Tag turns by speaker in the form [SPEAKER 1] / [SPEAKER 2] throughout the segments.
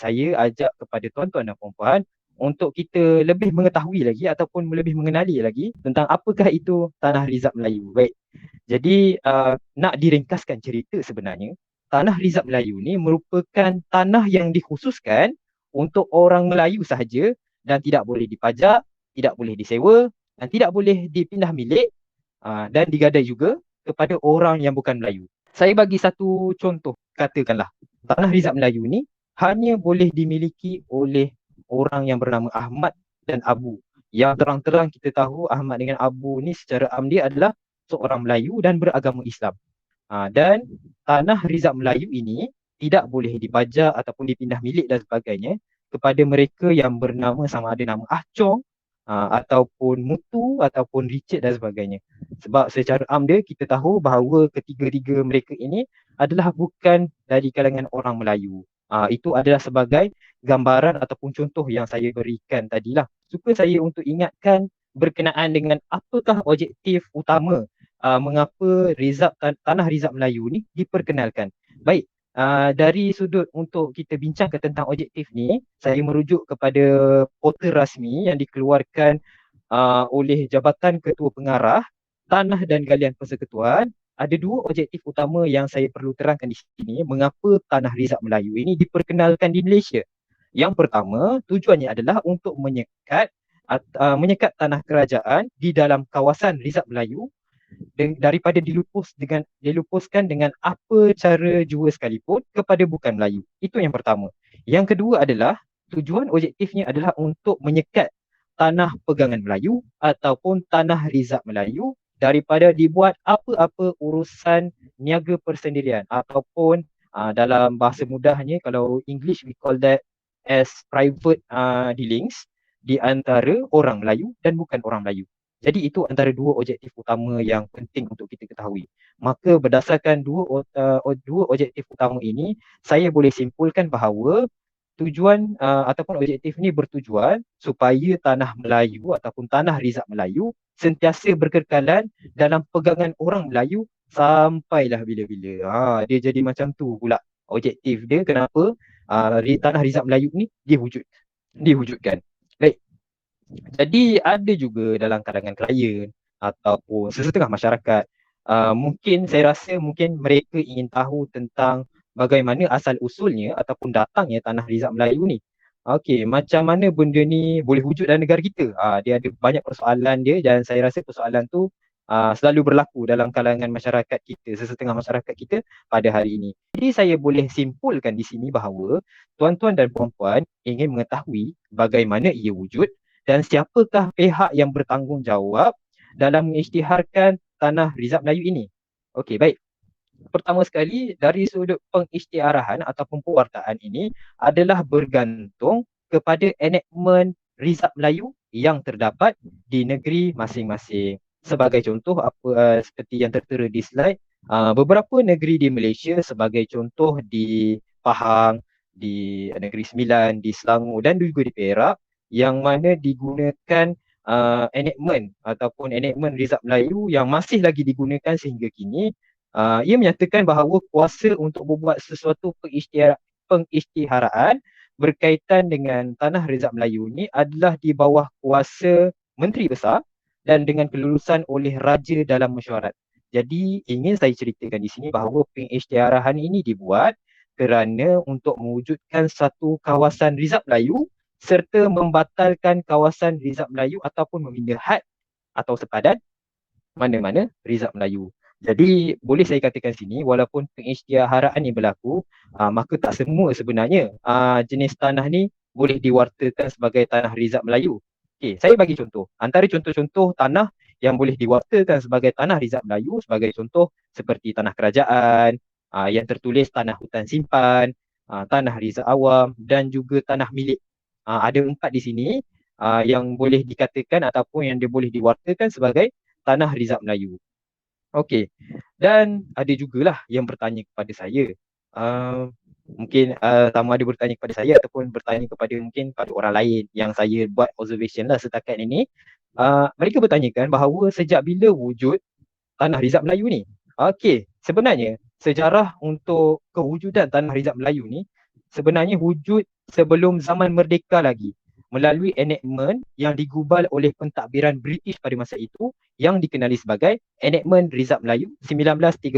[SPEAKER 1] saya ajak kepada tuan-tuan dan puan-puan untuk kita lebih mengetahui lagi ataupun lebih mengenali lagi tentang apakah itu Tanah Rizab Melayu. Baik, jadi nak diringkaskan cerita sebenarnya, Tanah Rizab Melayu ni merupakan tanah yang dikhususkan untuk orang Melayu sahaja dan tidak boleh dipajak, tidak boleh disewa dan tidak boleh dipindah milik dan digadai juga kepada orang yang bukan Melayu. Saya bagi satu contoh, katakanlah Tanah Rizab Melayu ni hanya boleh dimiliki oleh orang yang bernama Ahmad dan Abu. Yang terang-terang kita tahu Ahmad dengan Abu ni secara dia adalah seorang Melayu dan beragama Islam. Dan Tanah Rizab Melayu ini tidak boleh dipajak ataupun dipindah milik dan sebagainya kepada mereka yang bernama sama ada nama Ah Chong ataupun Mutu ataupun Richard dan sebagainya. Sebab secara dia kita tahu bahawa ketiga-tiga mereka ini adalah bukan dari kalangan orang Melayu. Itu adalah sebagai gambaran ataupun contoh yang saya berikan tadilah. Suka saya untuk ingatkan berkenaan dengan apakah objektif utama mengapa Tanah Rizab Melayu ni diperkenalkan. Baik, dari sudut untuk kita bincangkan tentang objektif ni, saya merujuk kepada portal rasmi yang dikeluarkan oleh Jabatan Ketua Pengarah Tanah dan Galian Persekutuan. Ada dua objektif utama yang saya perlu terangkan di sini mengapa Tanah Rizab Melayu ini diperkenalkan di Malaysia. Yang pertama, tujuannya adalah untuk menyekat tanah kerajaan di dalam kawasan Rizab Melayu daripada dilupuskan dengan apa cara jua sekalipun kepada bukan Melayu. Itu yang pertama. Yang kedua adalah tujuan objektifnya adalah untuk menyekat tanah pegangan Melayu ataupun tanah Rizab Melayu daripada dibuat apa-apa urusan niaga persendirian ataupun dalam bahasa mudahnya, kalau English we call that as private dealings di antara orang Melayu dan bukan orang Melayu. Jadi itu antara dua objektif utama yang penting untuk kita ketahui. Maka berdasarkan dua objektif utama ini, saya boleh simpulkan bahawa tujuan ataupun objektif ini bertujuan supaya tanah Melayu ataupun tanah Rizab Melayu sentiasa berkekalan dalam pegangan orang Melayu sampailah bila-bila. Dia jadi macam tu pula objektif dia, kenapa tanah Rizab Melayu ni diwujudkan. Baik. Jadi ada juga dalam kalangan klien ataupun sesetengah masyarakat, mungkin saya rasa mungkin mereka ingin tahu tentang bagaimana asal usulnya ataupun datangnya Tanah Rizab Melayu ni. Okey, macam mana benda ni boleh wujud dalam negara kita? Dia ada banyak persoalan dia dan saya rasa persoalan tu selalu berlaku dalam kalangan masyarakat kita, sesetengah masyarakat kita pada hari ini. Jadi saya boleh simpulkan di sini bahawa tuan-tuan dan puan-puan ingin mengetahui bagaimana ia wujud dan siapakah pihak yang bertanggungjawab dalam mengisytiharkan Tanah Rizab Melayu ini. Okey, baik. Pertama sekali, dari sudut pengisytiarahan ataupun pewartaan ini adalah bergantung kepada enactment Rizab Melayu yang terdapat di negeri masing-masing. Sebagai contoh, seperti yang tertera di slide, beberapa negeri di Malaysia sebagai contoh di Pahang, di Negeri Sembilan, di Selangor dan juga di Perak, yang mana digunakan enactment ataupun enactment Rizab Melayu yang masih lagi digunakan sehingga kini. Ia menyatakan bahawa kuasa untuk membuat sesuatu pengisytiharaan berkaitan dengan Tanah Rizab Melayu ni adalah di bawah kuasa Menteri Besar dan dengan kelulusan oleh Raja dalam mesyuarat. Jadi ingin saya ceritakan di sini bahawa pengisytiharaan ini dibuat kerana untuk mewujudkan satu kawasan Rizab Melayu serta membatalkan kawasan Rizab Melayu ataupun meminda had atau sepadan mana-mana Rizab Melayu. Jadi boleh saya katakan sini, walaupun pengisytiharaan ini berlaku, maka tak semua sebenarnya jenis tanah ni boleh diwartakan sebagai Tanah Rizab Melayu. Okey, saya bagi contoh. Antara contoh-contoh tanah yang boleh diwartakan sebagai Tanah Rizab Melayu sebagai contoh seperti tanah kerajaan, yang tertulis tanah hutan simpan, tanah Rizab Awam dan juga tanah milik. Ada 4 di sini yang boleh dikatakan ataupun yang dia boleh diwartakan sebagai Tanah Rizab Melayu. Okey, dan ada jugalah yang bertanya kepada saya. Mungkin sama ada bertanya kepada saya ataupun bertanya kepada mungkin pada orang lain yang saya buat observation lah setakat ini. Mereka bertanyakan bahawa sejak bila wujud Tanah Rizab Melayu ni? Okey, sebenarnya sejarah untuk kewujudan Tanah Rizab Melayu ni sebenarnya wujud sebelum zaman merdeka lagi melalui enactment yang digubal oleh pentadbiran British pada masa itu yang dikenali sebagai Enactment Rizab Melayu 1913.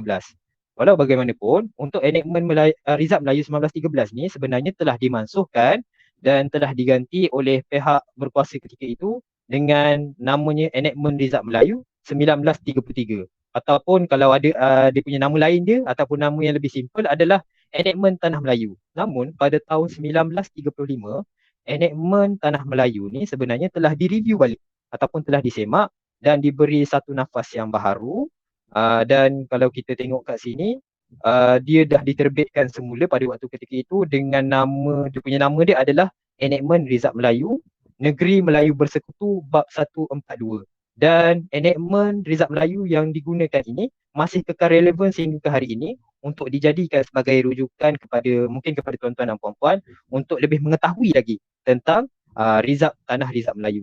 [SPEAKER 1] Walau bagaimanapun, untuk enactment Rizab Melayu 1913 ni sebenarnya telah dimansuhkan dan telah diganti oleh pihak berkuasa ketika itu dengan namanya Enactment Rizab Melayu 1933. Ataupun kalau ada dia punya nama lain dia ataupun nama yang lebih simple adalah Enactment Tanah Melayu. Namun pada tahun 1935, Enactment Tanah Melayu ni sebenarnya telah direview balik ataupun telah disemak dan diberi satu nafas yang baharu. Dan kalau kita tengok kat sini, dia dah diterbitkan semula pada waktu ketika itu dengan nama, dia punya nama dia adalah Enactment Rizab Melayu, Negeri Melayu Bersekutu Bab 142. Dan enactment Rizab Melayu yang digunakan ini masih kekal relevan sehingga ke hari ini untuk dijadikan sebagai rujukan kepada mungkin kepada tuan-tuan dan puan-puan untuk lebih mengetahui lagi tentang Rizab Tanah Rizab Melayu.